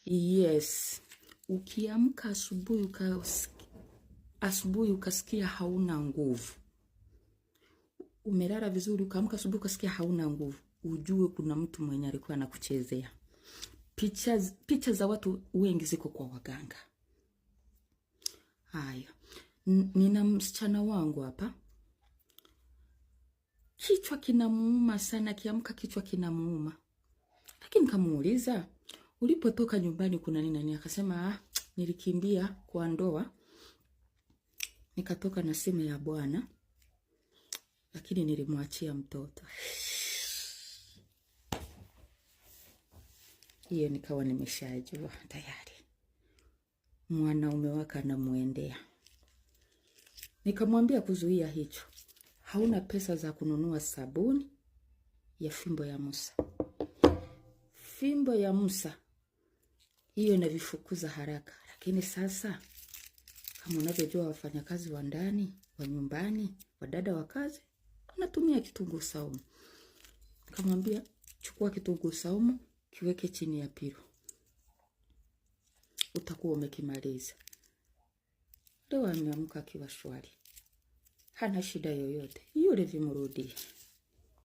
Yes. Ukiamka asubuhi ukasikia hauna nguvu. Umelala vizuri ukaamka asubuhi ukasikia hauna nguvu. Ujue kuna mtu mwenye alikuwa anakuchezea. Picha za watu wengi ziko kwa waganga. Haya. Nina msichana wangu hapa. Kichwa kinamuuma sana, kiamka kichwa kinamuuma. Lakini kamuuliza, ulipotoka nyumbani kuna nini? Akasema, nilikimbia kwa ndoa. Nikatoka na simu ya bwana. Lakini nilimwachia mtoto. Hiyo nikawa nimeshajua tayari. Mwanaume wake anamuendea. Nikamwambia kuzuia hicho. Hauna pesa za kununua sabuni ya fimbo ya Musa. Fimbo ya Musa hiyo inavifukuza haraka. Lakini sasa kama unavyojua wafanyakazi wa ndani, wa nyumbani, wadada wa kazi, wanatumia kitunguu saumu. Nikamwambia chukua kitunguu saumu, kiweke chini ya pilo. Utakuwa umekimaliza. Leo ameamka akiwa shwari. Hana shida yoyote. Yule vimrudi.